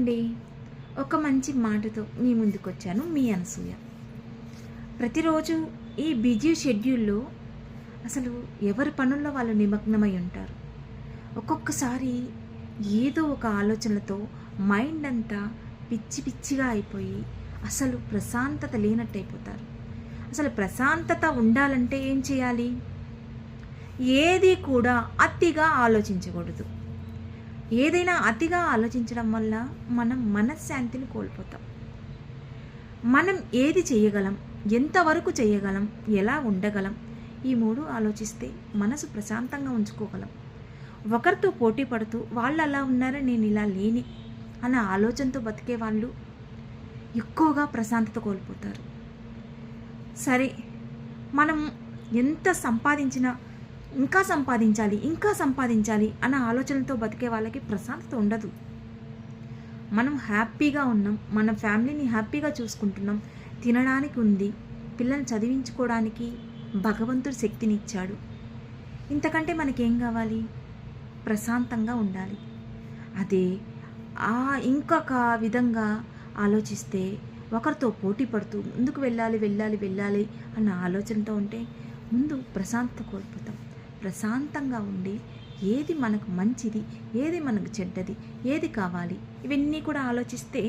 అండి, ఒక మంచి మాటతో మీ ముందుకొచ్చాను. మీ అనసూయ. ప్రతిరోజు ఈ బిజీ షెడ్యూల్లో అసలు ఎవరి పనుల్లో వాళ్ళు నిమగ్నమై ఉంటారు. ఒక్కొక్కసారి ఏదో ఒక ఆలోచనలతో మైండ్ అంతా పిచ్చి పిచ్చిగా అయిపోయి అసలు ప్రశాంతత లేనట్టయిపోతారు. అసలు ప్రశాంతత ఉండాలంటే ఏం చేయాలి? ఏది కూడా అతిగా ఆలోచించకూడదు. ఏదైనా అతిగా ఆలోచించడం వల్ల మనం మనశ్శాంతిని కోల్పోతాం. మనం ఏది చేయగలం, ఎంతవరకు చేయగలం, ఎలా ఉండగలం, ఈ మూడు ఆలోచిస్తే మనసు ప్రశాంతంగా ఉంచుకోగలం. ఒకరితో పోటీ పడుతూ వాళ్ళు అలా ఉన్నారని నేను ఇలా లేని అన్న ఆలోచనతో బతికే వాళ్ళు ఎక్కువగా ప్రశాంతత కోల్పోతారు. సరే, మనం ఎంత సంపాదించినా ఇంకా సంపాదించాలి అన్న ఆలోచనలతో బతికే వాళ్ళకి ప్రశాంతత ఉండదు. మనం హ్యాపీగా ఉన్నాం, మన ఫ్యామిలీని హ్యాపీగా చూసుకుంటున్నాం, తినడానికి ఉంది, పిల్లల్ని చదివించుకోవడానికి భగవంతుడు శక్తిని ఇచ్చాడు. ఇంతకంటే మనకేం కావాలి? ప్రశాంతంగా ఉండాలి. అదే ఇంకొక విధంగా ఆలోచిస్తే, ఒకరితో పోటీ పడుతూ ముందుకు వెళ్ళాలి అన్న ఆలోచనతో ఉంటే ముందు ప్రశాంతత కోల్పోతాం. ప్రశాంతంగా ఉండి ఏది మనకు మంచిది, ఏది మనకు చెడ్డది, ఏది కావాలి, ఇవన్నీ కూడా ఆలోచిస్తే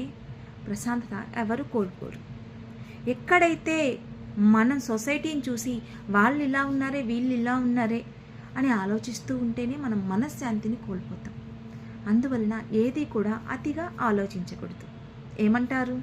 ప్రశాంతత ఎవరు కోల్పోరు. ఎక్కడైతే మనం సొసైటీని చూసి వాళ్ళు ఇలా ఉన్నారే, వీళ్ళు ఇలా ఉన్నారే అని ఆలోచిస్తూ ఉంటేనే మనం మనశ్శాంతిని కోల్పోతాం. అందువలన ఏది కూడా అతిగా ఆలోచించకూడదు. ఏమంటారు?